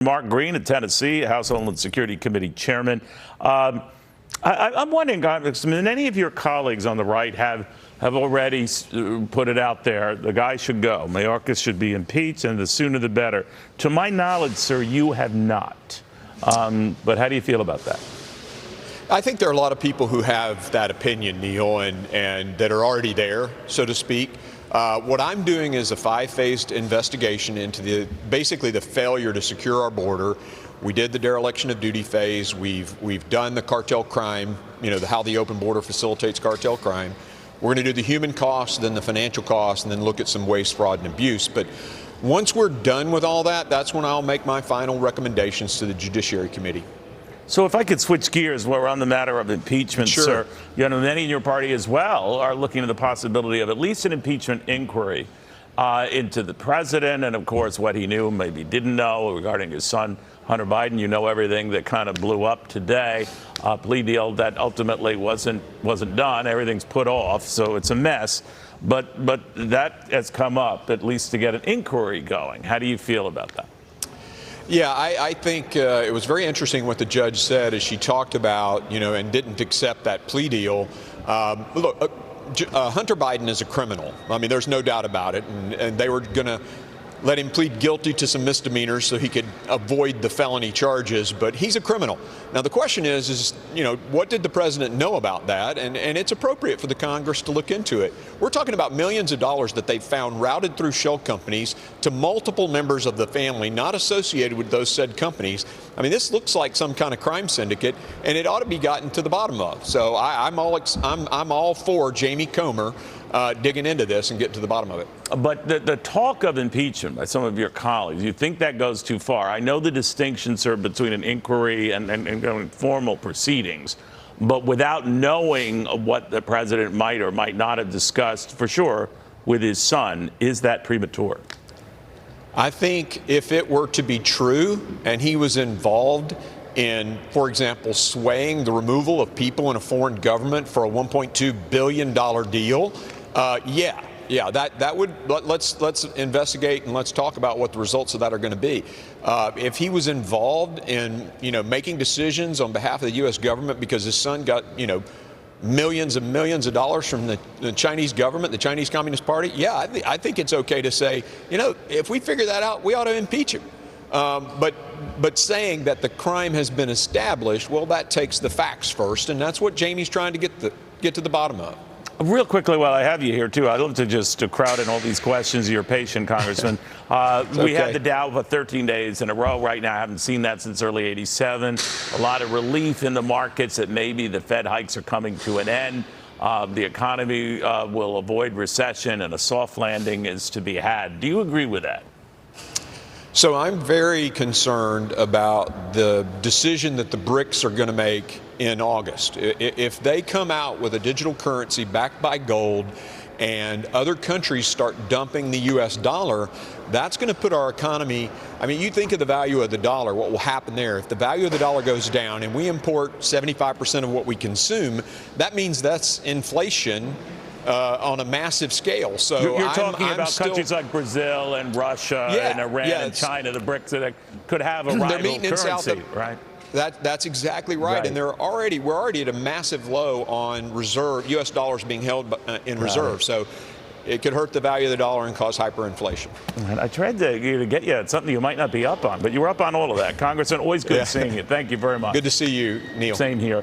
Mark Green of Tennessee, House Homeland Security Committee Chairman. I'm wondering, Congressman, many of your colleagues on the right have already put it out there. The guy should go. Mayorkas should be impeached, and the sooner the better. To my knowledge, sir, you have not. But how do you feel about that? I think there are a lot of people who have that opinion, Neil, and that are already there, so to speak. What I'm doing is a 5-phased investigation into basically the failure to secure our border. We did the dereliction of duty phase. We've done the cartel crime, how the open border facilitates cartel crime. We're going to do the human cost, then the financial cost, and then look at some waste, fraud, and abuse. But once we're done with all that, that's when I'll make my final recommendations to the Judiciary Committee. So if I could switch gears, we're on the matter of impeachment, sure. Sir. Many in your party as well are looking at the possibility of at least an impeachment inquiry into the president and, of course, what he knew, maybe didn't know regarding his son, Hunter Biden. You know everything that kind of blew up today. Plea deal that ultimately wasn't done. Everything's put off, so it's a mess. But that has come up, at least to get an inquiry going. How do you feel about that? Yeah, I think it was very interesting what the judge said as she talked about, and didn't accept that plea deal. Look, Hunter Biden is a criminal. I mean, there's no doubt about it. And they were going to let him plead guilty to some misdemeanors so he could avoid the felony charges. But he's a criminal. Now, the question is, what did the president know about that? And it's appropriate for the Congress to look into it. We're talking about millions of dollars that they found routed through shell companies to multiple members of the family not associated with those said companies. I mean, this looks like some kind of crime syndicate, and it ought to be gotten to the bottom of. So I'm all for Jamie Comer digging into this and getting to the bottom of it. But the talk of impeachment by some of your colleagues, you think that goes too far? I know the distinction, sir, between an inquiry and going formal proceedings, but without knowing what the president might or might not have discussed, for sure, with his son, is that premature? I think if it were to be true and he was involved in, for example, swaying the removal of people in a foreign government for a $1.2 billion deal, yeah, that would, let's investigate and let's talk about what the results of that are going to be. If he was involved in, making decisions on behalf of the U.S. government because his son got, millions and millions of dollars from the Chinese government, the Chinese Communist Party, yeah, I think it's okay to say, if we figure that out, we ought to impeach him. But saying that the crime has been established, well, that takes the facts first, and that's what Jamie's trying to get to the bottom of. Real quickly, while I have you here, too, I'd love to just crowd in all these questions. You're patient, Congressman. We had the Dow for 13 days in a row right now. I haven't seen that since early '87. A lot of relief in the markets that maybe the Fed hikes are coming to an end. The economy will avoid recession and a soft landing is to be had. Do you agree with that? So I'm very concerned about the decision that the BRICS are going to make in August. If they come out with a digital currency backed by gold and other countries start dumping the U.S. dollar, that's going to put our economy, I mean, you think of the value of the dollar, what will happen there. If the value of the dollar goes down and we import 75% of what we consume, that means that's inflation on a massive scale. So you're talking about countries like Brazil and Russia and Iran and China, the BRICS, that could have a rival currency, right? That's exactly right. And we're already at a massive low on reserve, U.S. dollars being held in reserve. So it could hurt the value of the dollar and cause hyperinflation. And I tried to get you at something you might not be up on, but you were up on all of that. Congressman, always good seeing you. Thank you very much. Good to see you, Neil. Same here.